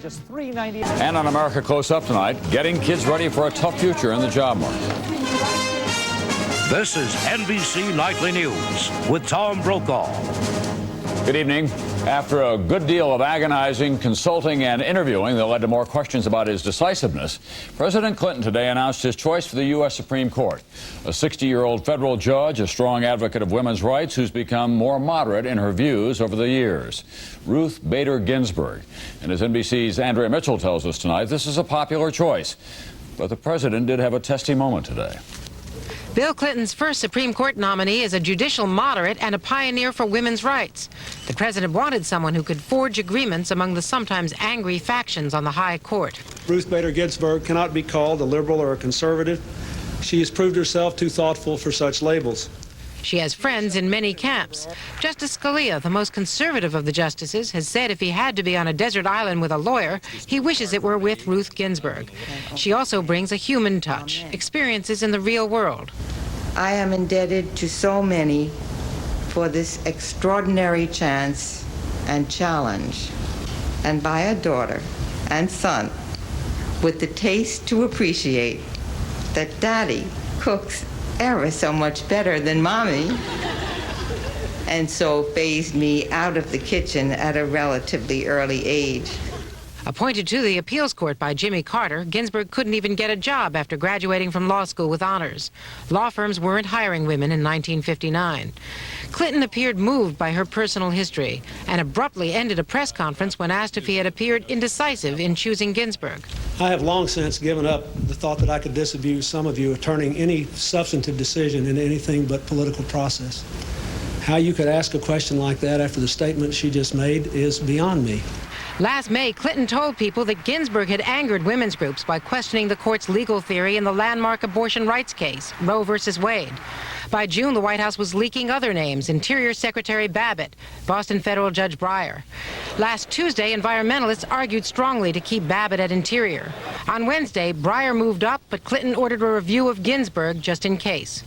Just $3.90. And on America Close Up tonight, getting kids ready for a tough future in the job market. This is NBC Nightly News with Tom Brokaw. Good evening. After a good deal of agonizing, consulting, and interviewing that led to more questions about his decisiveness, President Clinton today announced his choice for the U.S. Supreme Court. A 60-year-old federal judge, a strong advocate of women's rights, who's become more moderate in her views over the years. Ruth Bader Ginsburg. And as NBC's Andrea Mitchell tells us tonight, this is a popular choice. But the president did have a testy moment today. Bill Clinton's first Supreme Court nominee is a judicial moderate and a pioneer for women's rights. The president wanted someone who could forge agreements among the sometimes angry factions on the high court. Ruth Bader Ginsburg cannot be called a liberal or a conservative. She has proved herself too thoughtful for such labels. She has friends in many camps. Justice Scalia, the most conservative of the justices, has said if he had to be on a desert island with a lawyer, he wishes it were with Ruth Ginsburg. She also brings a human touch, experiences in the real world. I am indebted to so many for this extraordinary chance and challenge, and by a daughter and son with the taste to appreciate that Daddy cooks ever so much better than Mommy, and so phased me out of the kitchen at a relatively early age. Appointed to the appeals court by Jimmy Carter, Ginsburg couldn't even get a job after graduating from law school with honors. Law firms weren't hiring women in 1959. Clinton appeared moved by her personal history and abruptly ended a press conference when asked if he had appeared indecisive in choosing Ginsburg. I have long since given up the thought that I could disabuse some of you of turning any substantive decision into anything but political process. How you could ask a question like that after the statement she just made is beyond me. Last May, Clinton told people that Ginsburg had angered women's groups by questioning the court's legal theory in the landmark abortion rights case, Roe versus Wade. By June, the White House was leaking other names: Interior Secretary Babbitt, Boston federal Judge Breyer. Last Tuesday, environmentalists argued strongly to keep Babbitt at Interior. On Wednesday, Breyer moved up, but Clinton ordered a review of Ginsburg just in case.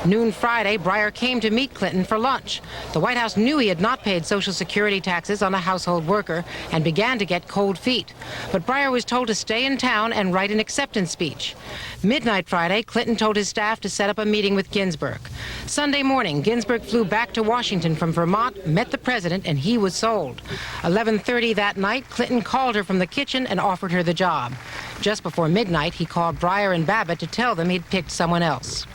Noon Friday, Breyer came to meet Clinton for lunch. The White House knew he had not paid Social Security taxes on a household worker and began to get cold feet. But Breyer was told to stay in town and write an acceptance speech. Midnight Friday, Clinton told his staff to set up a meeting with Ginsburg. Sunday morning, Ginsburg flew back to Washington from Vermont, met the president, and he was sold. 11:30 that night, Clinton called her from the kitchen and offered her the job. Just before midnight, he called Breyer and Babbitt to tell them he'd picked someone else.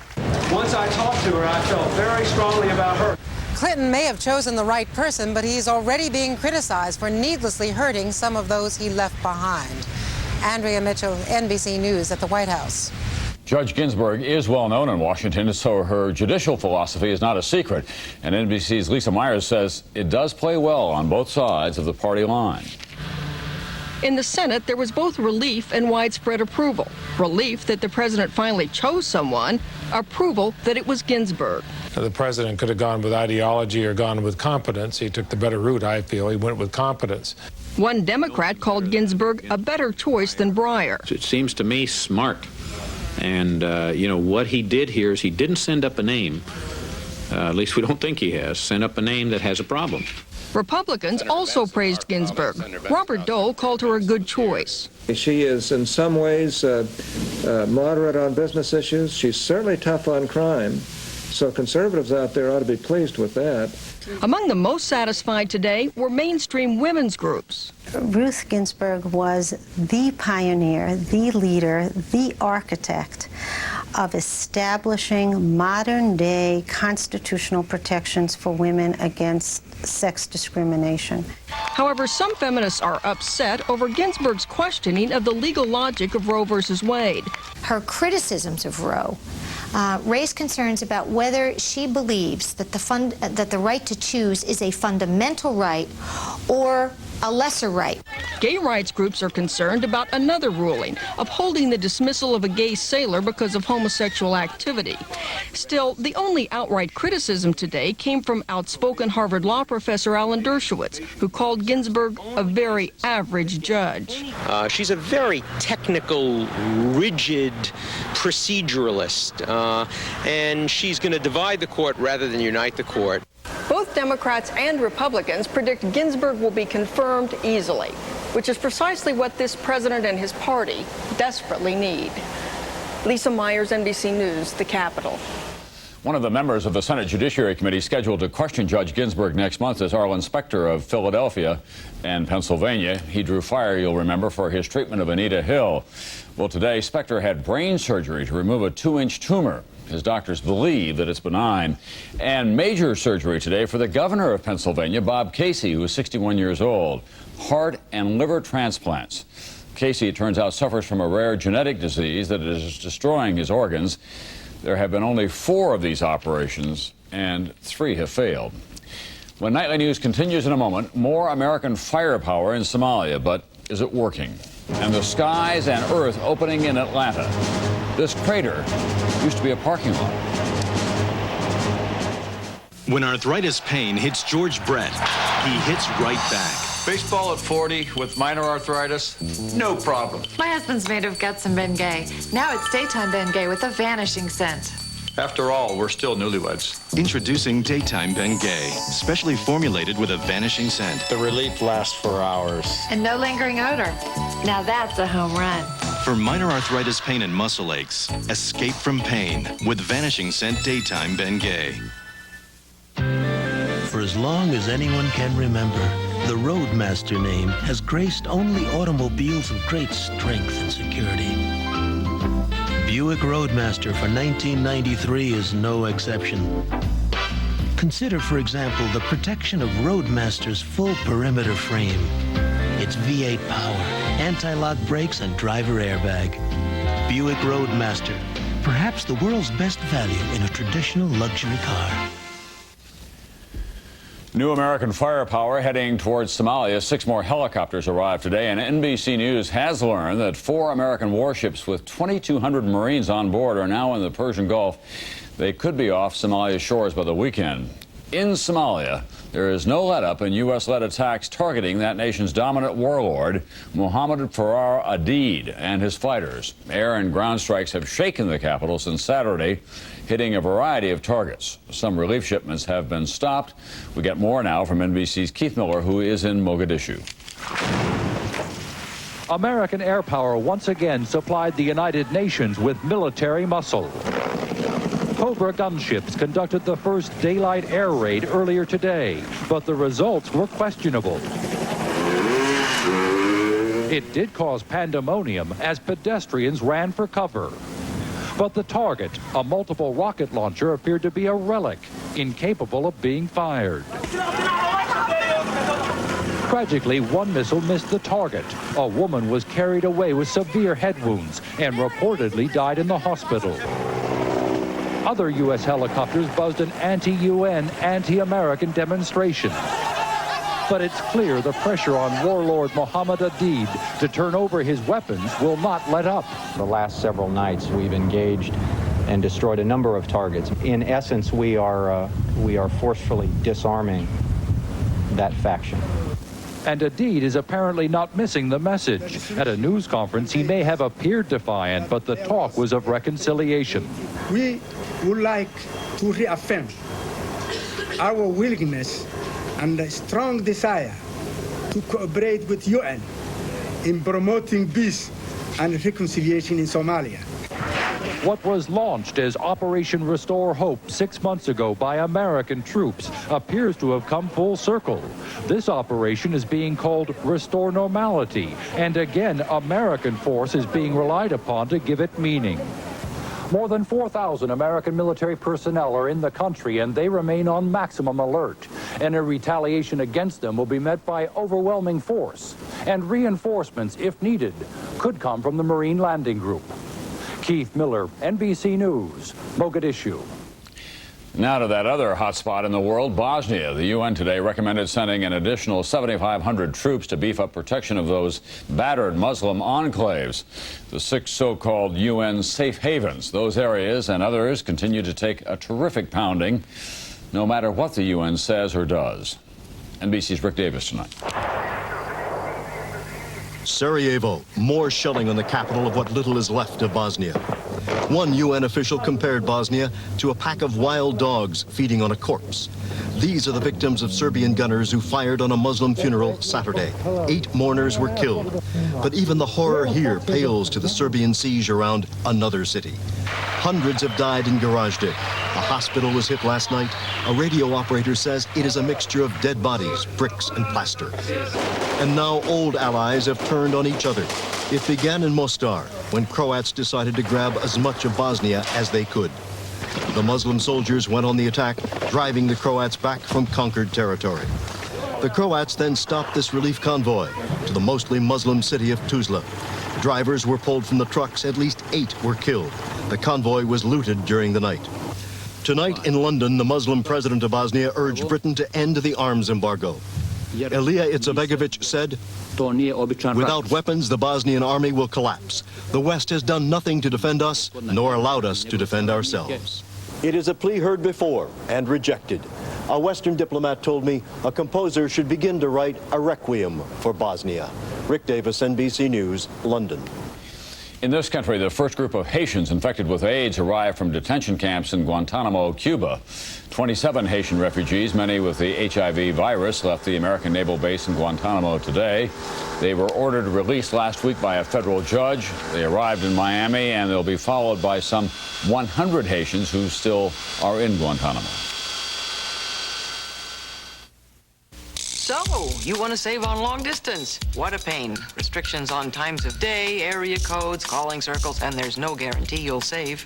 Once I talked to her, I felt very strongly about her. Clinton may have chosen the right person, but he's already being criticized for needlessly hurting some of those he left behind. Andrea Mitchell, NBC News at the White House. Judge Ginsburg is well known in Washington, so her judicial philosophy is not a secret. And NBC's Lisa Myers says it does play well on both sides of the party line. In the Senate, there was both relief and widespread approval. Relief that the president finally chose someone, approval that it was Ginsburg. The president could have gone with ideology or gone with competence. He took the better route, I feel. He went with competence. One Democrat called Ginsburg a better choice than Breyer. It seems to me smart. And, what he did here is he didn't send up a name, at least we don't think he has, sent up a name that has a problem. Republicans also praised Ginsburg. Robert Dole called her a good choice. She is in some ways moderate on business issues. She's certainly tough on crime. So conservatives out there ought to be pleased with that. Among the most satisfied today were mainstream women's groups. Ruth Ginsburg was the pioneer, the leader, the architect of establishing modern-day constitutional protections for women against sex discrimination. However, some feminists are upset over Ginsburg's questioning of the legal logic of Roe versus Wade. Her criticisms of Roe raise concerns about whether she believes that the right to choose is a fundamental right or a lesser right. Gay rights groups are concerned about another ruling, upholding the dismissal of a gay sailor because of homosexual activity. Still, the only outright criticism today came from outspoken Harvard law professor Alan Dershowitz, who called Ginsburg a very average judge. She's a very technical, rigid proceduralist, and she's going to divide the court rather than unite the court. Both Democrats and Republicans predict Ginsburg will be confirmed easily. which is precisely what this president and his party desperately need. Lisa Myers, NBC News, the Capitol. One of the members of the Senate Judiciary Committee scheduled to question Judge Ginsburg next month is Arlen Specter of Philadelphia and Pennsylvania. He drew fire, you'll remember, for his treatment of Anita Hill. Well, today, Specter had brain surgery to remove a 2-inch tumor. His doctors believe that it's benign. And major surgery today for the governor of Pennsylvania, Bob Casey, who is 61 years old. Heart and liver transplants. Casey, it turns out, suffers from a rare genetic disease that is destroying his organs. There have been only 4 of these operations, and 3 have failed. When Nightly News continues in a moment, more American firepower in Somalia, but is it working? And the skies and earth opening in Atlanta. This crater used to be a parking lot. When arthritis pain hits George Brett, he hits right back. Baseball at 40 with minor arthritis, no problem. My husband's made of guts and Bengay. Now it's daytime Bengay with a vanishing scent. After all, we're still newlyweds. Introducing Daytime Bengay, specially formulated with a vanishing scent. The relief lasts for hours. And no lingering odor. Now that's a home run. For minor arthritis pain and muscle aches, escape from pain with vanishing scent Daytime Bengay. For as long as anyone can remember, the Roadmaster name has graced only automobiles of great strength and security. Buick Roadmaster for 1993 is no exception. Consider, for example, the protection of Roadmaster's full perimeter frame, its V8 power, anti-lock brakes, and driver airbag. Buick Roadmaster, perhaps the world's best value in a traditional luxury car. New American firepower heading towards Somalia. 6 more helicopters arrived today, and NBC News has learned that 4 American warships with 2,200 Marines on board are now in the Persian Gulf. They could be off Somalia's shores by the weekend. In Somalia, there is no let-up in U.S.-led attacks targeting that nation's dominant warlord, Mohammed Farah Aidid, and his fighters. Air and ground strikes have shaken the capital since Saturday, hitting a variety of targets. Some relief shipments have been stopped. We get more now from NBC's Keith Miller, who is in Mogadishu. American air power once again supplied the United Nations with military muscle. Cobra gunships conducted the first daylight air raid earlier today, but the results were questionable. It did cause pandemonium as pedestrians ran for cover. But the target, a multiple rocket launcher, appeared to be a relic, incapable of being fired. Tragically, one missile missed the target. A woman was carried away with severe head wounds and reportedly died in the hospital. Other U.S. helicopters buzzed an anti-UN, anti-American demonstration. But it's clear the pressure on warlord Mohammed Aidid to turn over his weapons will not let up. The last several nights we've engaged and destroyed a number of targets. In essence, we are forcefully disarming that faction. And Aidid is apparently not missing the message. At a news conference, he may have appeared defiant, but the talk was of reconciliation. We would like to reaffirm our willingness and a strong desire to cooperate with UN in promoting peace and reconciliation in Somalia. What was launched as Operation Restore Hope 6 months ago by American troops appears to have come full circle. This operation is being called Restore Normality, and again, American force is being relied upon to give it meaning. More than 4,000 American military personnel are in the country, and they remain on maximum alert. Any retaliation against them will be met by overwhelming force, and reinforcements, if needed, could come from the Marine Landing Group. Keith Miller, NBC News, Mogadishu. Now to that other hotspot in the world, Bosnia. The UN today recommended sending an additional 7,500 troops to beef up protection of those battered Muslim enclaves. The 6 so-called UN safe havens. Those areas and others continue to take a terrific pounding, no matter what the UN says or does. NBC's Rick Davis tonight. Sarajevo, more shelling on the capital of what little is left of Bosnia. One UN official compared Bosnia to a pack of wild dogs feeding on a corpse. These are the victims of Serbian gunners who fired on a Muslim funeral Saturday. 8 mourners were killed. But even the horror here pales to the Serbian siege around another city. Hundreds have died in Goražde. A hospital was hit last night. A radio operator says it is a mixture of dead bodies, bricks, and plaster. And now old allies have turned on each other. It began in Mostar, when Croats decided to grab as much of Bosnia as they could. The Muslim soldiers went on the attack, driving the Croats back from conquered territory. The Croats then stopped this relief convoy to the mostly Muslim city of Tuzla. Drivers were pulled from the trucks. At least 8 were killed. The convoy was looted during the night. Tonight in London, the Muslim president of Bosnia urged Britain to end the arms embargo. Ilija Izetbegović said, "Without weapons, the Bosnian army will collapse. The West has done nothing to defend us, nor allowed us to defend ourselves." It is a plea heard before and rejected. A Western diplomat told me a composer should begin to write a requiem for Bosnia. Rick Davis, NBC News, London. In this country, the first group of Haitians infected with AIDS arrived from detention camps in Guantanamo, Cuba. 27 Haitian refugees, many with the HIV virus, left the American naval base in Guantanamo today. They were ordered released last week by a federal judge. They arrived in Miami, and they'll be followed by some 100 Haitians who still are in Guantanamo. So, you want to save on long distance? What a pain. Restrictions on times of day, area codes, calling circles, and there's no guarantee you'll save.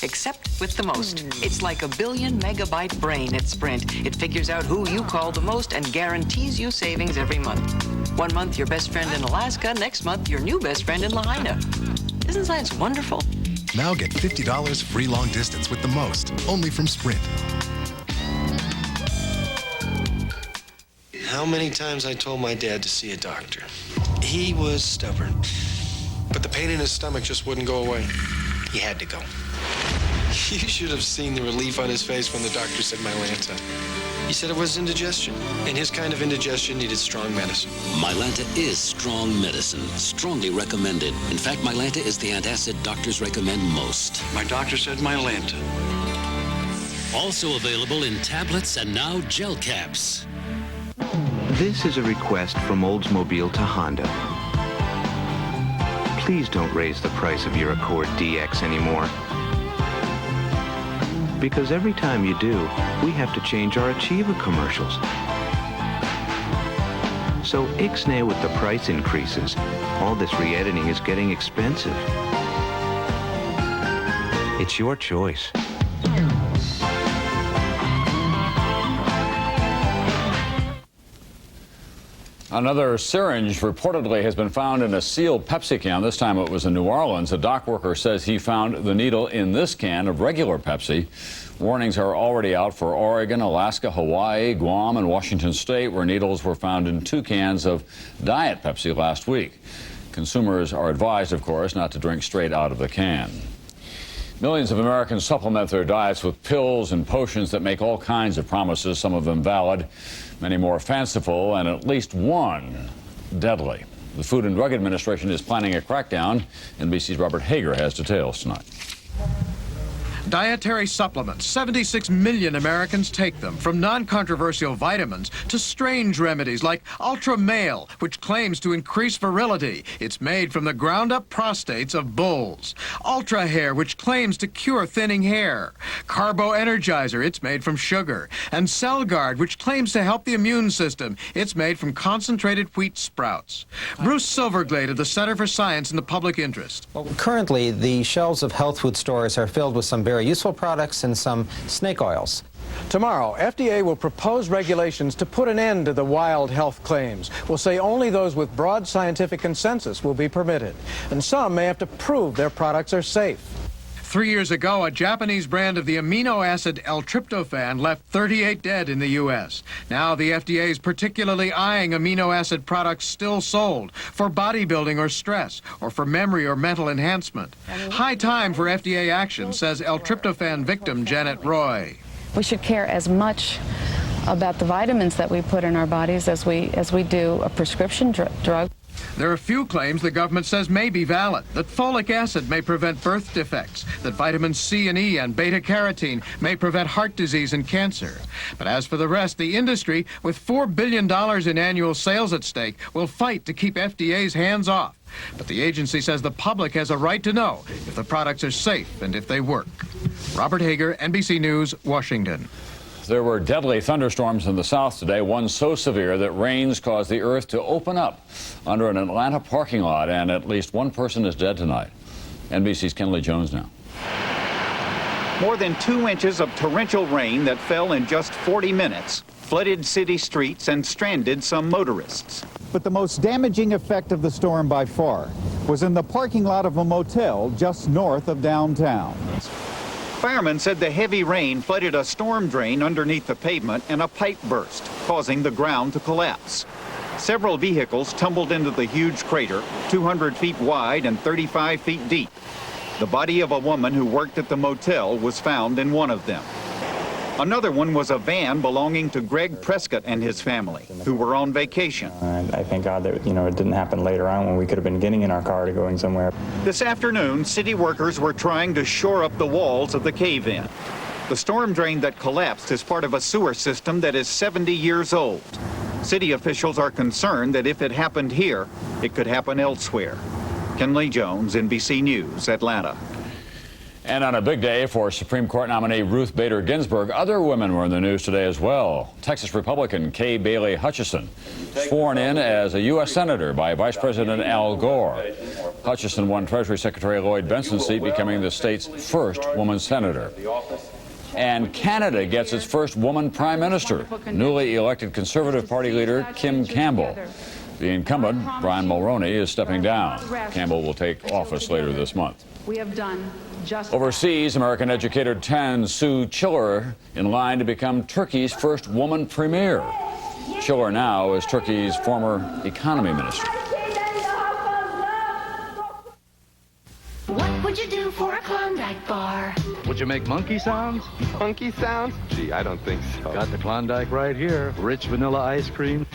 Except with the Most. It's like a 1 billion megabyte brain at Sprint. It figures out who you call the most and guarantees you savings every month. 1 month, your best friend in Alaska. Next month, your new best friend in Lahaina. Isn't science wonderful? Now get $50 free long distance with the Most, only from Sprint. How many times I told my dad to see a doctor. He was stubborn. But the pain in his stomach just wouldn't go away. He had to go. You should have seen the relief on his face when the doctor said Mylanta. He said it was indigestion, and his kind of indigestion needed strong medicine. Mylanta is strong medicine, strongly recommended. In fact, Mylanta is the antacid doctors recommend most. My doctor said Mylanta. Also available in tablets and now gel caps. This is a request from Oldsmobile to Honda. Please don't raise the price of your Accord DX anymore. Because every time you do, we have to change our Achieva commercials. So ixnay with the price increases. All this re-editing is getting expensive. It's your choice. Another syringe reportedly has been found in a sealed Pepsi can. This time it was in New Orleans. A dock worker says he found the needle in this can of regular Pepsi. Warnings are already out for Oregon, Alaska, Hawaii, Guam, and Washington State, where needles were found in 2 cans of Diet Pepsi last week. Consumers are advised, of course, not to drink straight out of the can. Millions of Americans supplement their diets with pills and potions that make all kinds of promises, some of them valid, many more fanciful, and at least one deadly. The Food and Drug Administration is planning a crackdown. NBC's Robert Hager has details tonight. Dietary supplements. 76 million Americans take them, from non-controversial vitamins to strange remedies like Ultra Male, which claims to increase virility. It's made from the ground-up prostates of bulls. Ultra Hair, which claims to cure thinning hair. Carbo Energizer, it's made from sugar. And Cell Guard, which claims to help the immune system. It's made from concentrated wheat sprouts. Bruce Silverglade of the Center for Science and the Public Interest. Well, currently, the shelves of health food stores are filled with some very useful products and some snake oils. Tomorrow, FDA will propose regulations to put an end to the wild health claims. We'll say only those with broad scientific consensus will be permitted, and some may have to prove their products are safe. 3 years ago, a Japanese brand of the amino acid L-tryptophan left 38 dead in the U.S. Now the FDA is particularly eyeing amino acid products still sold for bodybuilding or stress, or for memory or mental enhancement. High time for FDA action, says L-tryptophan victim Janet Roy. We should care as much about the vitamins that we put in our bodies as we do a prescription drug. There are few claims the government says may be valid, that folic acid may prevent birth defects, that vitamins C and E and beta-carotene may prevent heart disease and cancer. But as for the rest, the industry, with $4 billion in annual sales at stake, will fight to keep FDA's hands off. But the agency says the public has a right to know if the products are safe and if they work. Robert Hager, NBC News, Washington. There were deadly thunderstorms in the south today, one so severe that rains caused the earth to open up under an Atlanta parking lot, and at least one person is dead tonight. NBC's Kenley Jones now. More than 2 inches of torrential rain that fell in just 40 minutes flooded city streets and stranded some motorists. But the most damaging effect of the storm by far was in the parking lot of a motel just north of downtown. Firemen said the heavy rain flooded a storm drain underneath the pavement and a pipe burst, causing the ground to collapse. Several vehicles tumbled into the huge crater, 200 feet wide and 35 feet deep. The body of a woman who worked at the motel was found in one of them. Another one was a van belonging to Greg Prescott and his family, who were on vacation. I thank God that, it didn't happen later on when we could have been getting in our car to going somewhere. This afternoon, city workers were trying to shore up the walls of the cave-in. The storm drain that collapsed is part of a sewer system that is 70 years old. City officials are concerned that if it happened here, it could happen elsewhere. Kenley Jones, NBC News, Atlanta. And on a big day for Supreme Court nominee Ruth Bader Ginsburg, other women were in the news today as well. Texas Republican Kay Bailey Hutchison, sworn in as a U.S. Senator by Vice President Al Gore. Hutchison won Treasury Secretary Lloyd Benson's seat, becoming the state's first woman senator. And Canada gets its first woman prime minister, newly elected Conservative Party leader Kim Campbell. The incumbent, Brian Mulroney, is stepping down. Campbell will take office later this month. We have done just overseas, American educator Tan Suu Chiller in line to become Turkey's first woman premier. Chiller now is Turkey's former economy minister. What would you do for a Klondike bar? Would you make monkey sounds? Monkey sounds? Gee, I don't think so. Got the Klondike right here. Rich vanilla ice cream.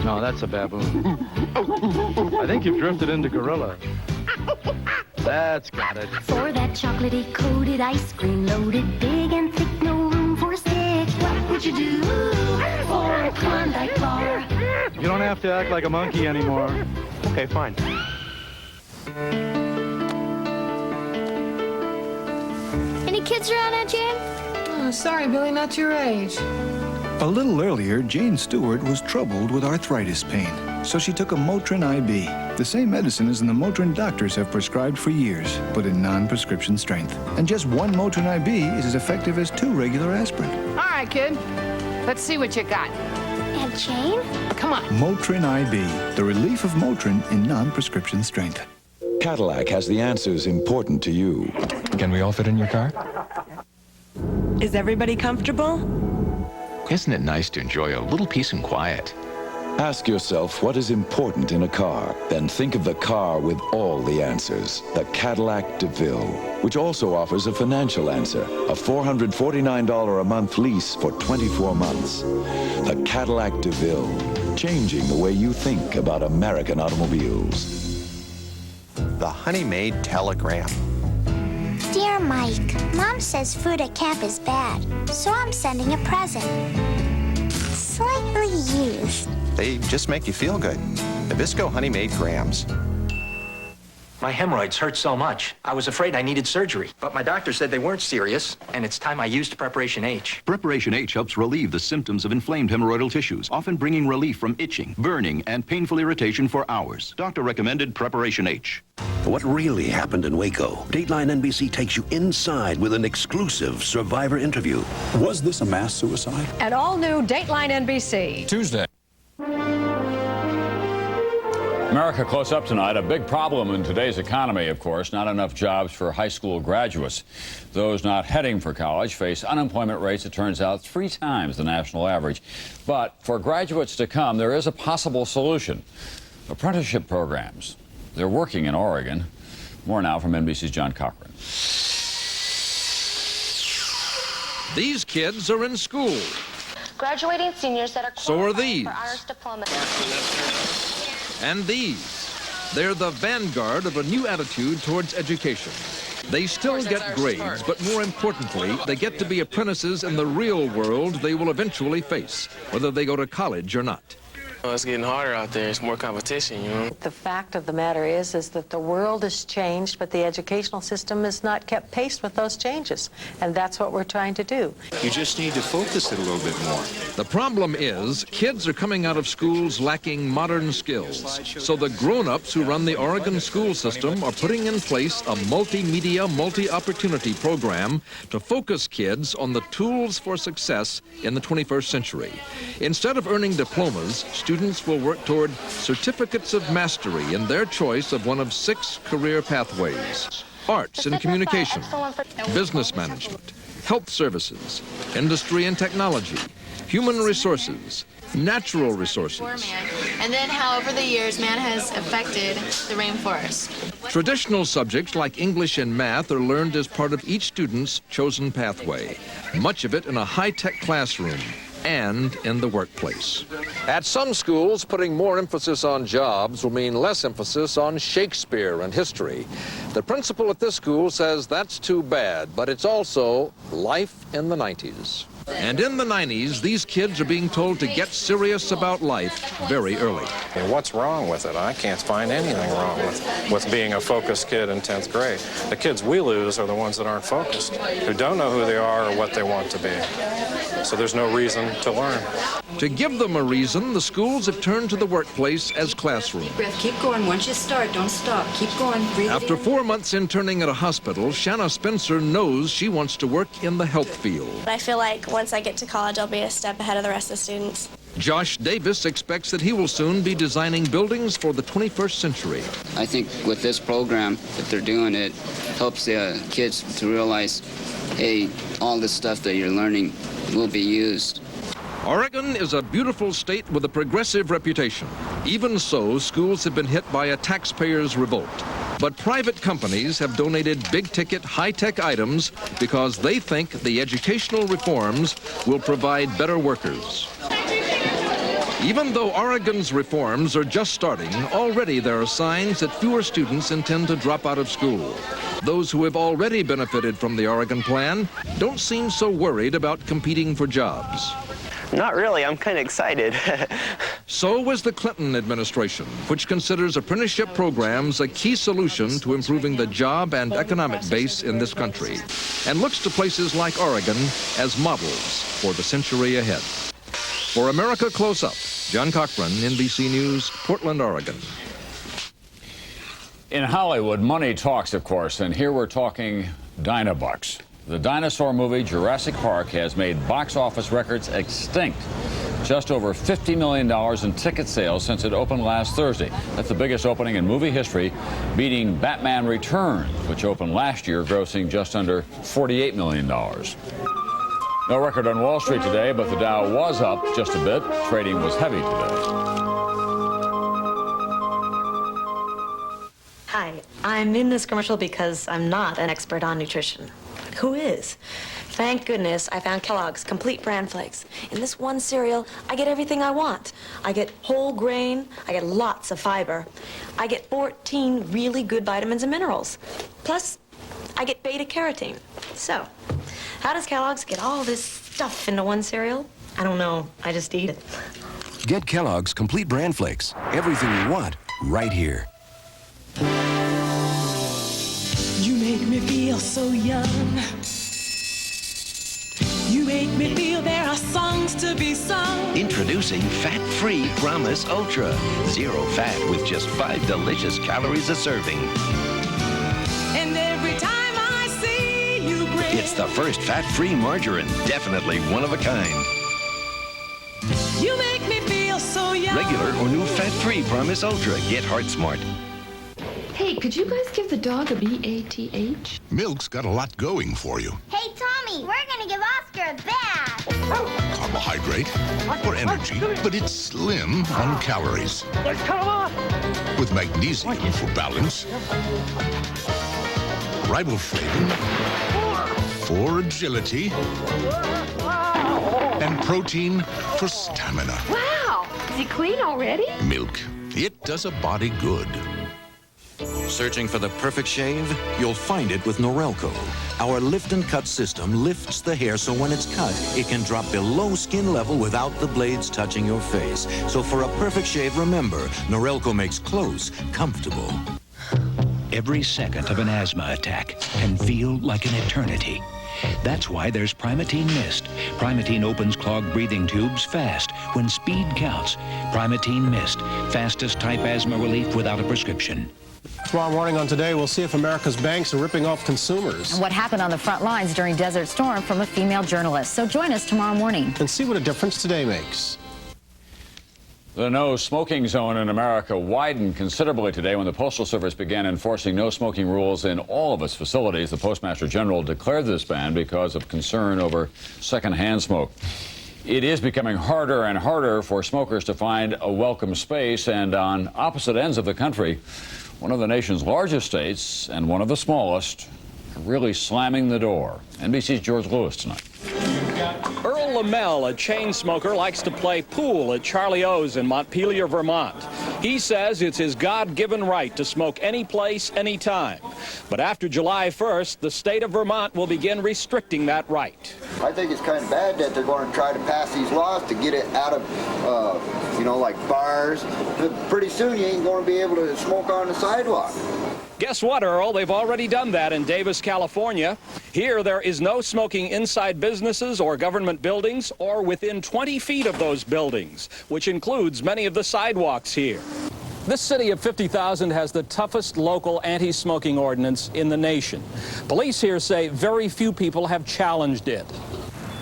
No, that's a baboon. I think you've drifted into gorilla. That's got it. For that chocolatey coated ice cream, loaded big and thick, no room for a stick. What would you do for a Klondike bar? You don't have to act like a monkey anymore. Okay, fine. Any kids around at Jane? Oh, sorry, Billy, not your age. A little earlier, Jane Stewart was troubled with arthritis pain, so she took a Motrin IB, the same medicine as the Motrin doctors have prescribed for years, but in non-prescription strength. And just one Motrin IB is as effective as 2 regular aspirin. All right, kid. Let's see what you got. Aunt Jane? Come on. Motrin IB, the relief of Motrin in non-prescription strength. Cadillac has the answers important to you. Can we all fit in your car? Is everybody comfortable? Isn't it nice to enjoy a little peace and quiet? Ask yourself what is important in a car, then think of the car with all the answers. The Cadillac DeVille, which also offers a financial answer, a $449 a month lease for 24 months. The Cadillac DeVille, changing the way you think about American automobiles. The Honey Maid Telegram. Dear Mike, Mom says food at camp is bad, so I'm sending a present. Slightly used. They just make you feel good. Nabisco Honey Maid Grams. My hemorrhoids hurt so much, I was afraid I needed surgery. But my doctor said they weren't serious, and it's time I used Preparation H. Preparation H helps relieve the symptoms of inflamed hemorrhoidal tissues, often bringing relief from itching, burning, and painful irritation for hours. Doctor recommended Preparation H. What really happened in Waco? Dateline NBC takes you inside with an exclusive survivor interview. Was this a mass suicide? An all-new Dateline NBC. Tuesday. America Close Up tonight. A big problem in today's economy, of course. Not enough jobs for high school graduates. Those not heading for college face unemployment rates, it turns out, 3 times the national average. But for graduates to come, there is a possible solution. Apprenticeship programs. They're working in Oregon. More now from NBC's John Cochran. These kids are in school. graduating seniors that are So are these. for honors diploma. And these. They're the vanguard of a new attitude towards education. They still get grades, but more importantly, they get to be apprentices in the real world they will eventually face, whether they go to college or not. It's getting harder out there. It's more competition, you know. The fact of the matter is that the world has changed, but the educational system has not kept pace with those changes. And that's what we're trying to do. You just need to focus it a little bit more. The problem is, kids are coming out of schools lacking modern skills. So the grown-ups who run the Oregon school system are putting in place a multimedia, multi-opportunity program to focus kids on the tools for success in the 21st century. Instead of earning diplomas, students will work toward certificates of mastery in their choice of one of 6 career pathways: arts and communication, business management, health services, industry and technology, human resources, natural resources. And then how over the years man has affected the rainforest. Traditional subjects like English and math are learned as part of each student's chosen pathway, much of it in a high-tech classroom and in the workplace. At some schools, putting more emphasis on jobs will mean less emphasis on Shakespeare and history. The principal at this school says that's too bad, but it's also life in the 90s. And in the 90s, these kids are being told to get serious about life very early. What's wrong with it? I can't find anything wrong with being a focused kid in 10th grade. The kids we lose are the ones that aren't focused, who don't know who they are or what they want to be. So there's no reason to learn. To give them a reason, the schools have turned to the workplace as classrooms. Breath, keep going. Once you start, don't stop. Keep going. Breathe. After 4 months interning at a hospital, Shanna Spencer knows she wants to work in the health field. I feel like once I get to college, I'll be a step ahead of the rest of the students. Josh Davis expects that he will soon be designing buildings for the 21st century. I think with this program, if they're doing it, helps the kids to realize, hey, all this stuff that you're learning will be used. Oregon is a beautiful state with a progressive reputation. Even so, schools have been hit by a taxpayers' revolt. But private companies have donated big-ticket, high-tech items because they think the educational reforms will provide better workers. Even though Oregon's reforms are just starting, already there are signs that fewer students intend to drop out of school. Those who have already benefited from the Oregon plan don't seem so worried about competing for jobs. Not really. I'm kind of excited. So was the Clinton administration, which considers apprenticeship programs a key solution to improving the job and economic base in this country, and looks to places like Oregon as models for the century ahead. For America Close Up, John Cochran, NBC News, Portland, Oregon. In Hollywood, money talks, of course, and here we're talking Dinobucks. The dinosaur movie Jurassic Park has made box office records extinct. Just over $50 million in ticket sales since it opened last Thursday. That's the biggest opening in movie history, beating Batman Returns, which opened last year, grossing just under $48 million. No record on Wall Street today, but the Dow was up just a bit. Trading was heavy today. Hi, I'm in this commercial because I'm not an expert on nutrition. Who is? Thank goodness I found Kellogg's Complete Bran Flakes. In this one cereal, I get everything I want. I get whole grain, I get lots of fiber. I get 14 really good vitamins and minerals. Plus, I get beta-carotene. So, how does Kellogg's get all this stuff into one cereal? I don't know. I just eat it. Get Kellogg's Complete Bran Flakes. Everything you want, right here. You make me feel so young. You make me feel there are songs to be sung. Introducing Fat-Free Promise Ultra. 0 fat with just 5 delicious calories a serving. And every time I see you grin, It's the first fat-free margarine. Definitely one of a kind. you make me feel so young. Regular or new Fat-Free Promise Ultra. Get Heart Smart. Hey, could you guys give the dog a BATH? Milk's got a lot going for you. Hey, Tommy, we're gonna give Oscar a bath. Carbohydrate for energy, but it's slim on calories. With magnesium for balance, riboflavin for agility, and protein for stamina. Wow! Is he clean already? Milk. It does a body good. Searching for the perfect shave? You'll find it with Norelco. Our lift and cut system lifts the hair so when it's cut, it can drop below skin level without the blades touching your face. So for a perfect shave, remember, Norelco makes close comfortable. Every second of an asthma attack can feel like an eternity. That's why there's Primatene Mist. Primatene opens clogged breathing tubes fast when speed counts. Primatene Mist, fastest type asthma relief without a prescription. Tomorrow morning on Today, we'll see if America's banks are ripping off consumers. And what happened on the front lines during Desert Storm from a female journalist. So join us tomorrow morning. And see what a difference today makes. The no smoking zone in America widened considerably today when the Postal Service began enforcing no smoking rules in all of its facilities. The Postmaster General declared this ban because of concern over secondhand smoke. It is becoming harder and harder for smokers to find a welcome space, and on opposite ends of the country, one of the nation's largest states and one of the smallest are really slamming the door. NBC's George Lewis tonight. Earl Lamel, a chain smoker, likes to play pool at Charlie O's in Montpelier, Vermont. He says it's his God-given right to smoke any place, anytime. But after July 1st, the state of Vermont will begin restricting that right. I think it's kind of bad that they're going to try to pass these laws to get it out of, like bars. But pretty soon you ain't going to be able to smoke on the sidewalk. Guess what, Earl? They've already done that in Davis, California. Here, there is no smoking inside businesses or government buildings or within 20 feet of those buildings, which includes many of the sidewalks here. This city of 50,000 has the toughest local anti-smoking ordinance in the nation. Police here say very few people have challenged it.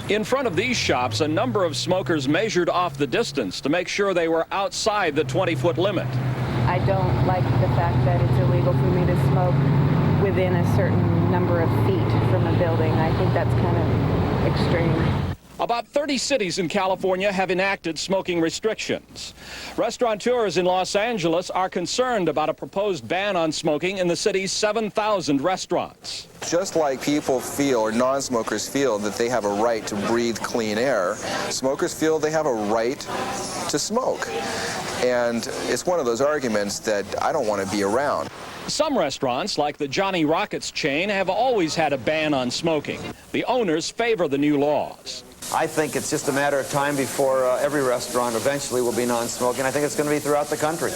In front of these shops, a number of smokers measured off the distance to make sure they were outside the 20-foot limit. I don't like the fact that it's illegal for me to smoke within a certain number of feet from a building. I think that's kind of extreme. About 30 cities in California have enacted smoking restrictions. Restaurateurs in Los Angeles are concerned about a proposed ban on smoking in the city's 7,000 restaurants. Just like people feel, or non-smokers feel, that they have a right to breathe clean air, smokers feel they have a right to smoke. And it's one of those arguments that I don't want to be around. Some restaurants, like the Johnny Rockets chain, have always had a ban on smoking. The owners favor the new laws. I think it's just a matter of time before every restaurant eventually will be non-smoking. I think it's going to be throughout the country.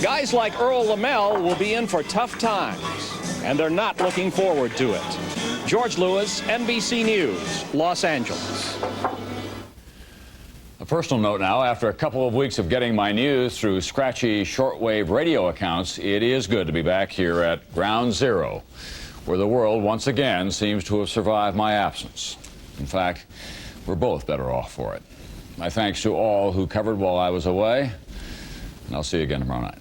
Guys like Earl Lamel will be in for tough times, and they're not looking forward to it. George Lewis, NBC News, Los Angeles. A personal note now, after a couple of weeks of getting my news through scratchy shortwave radio accounts, it is good to be back here at Ground Zero, where the world once again seems to have survived my absence. In fact, we're both better off for it. My thanks to all who covered while I was away, and I'll see you again tomorrow night.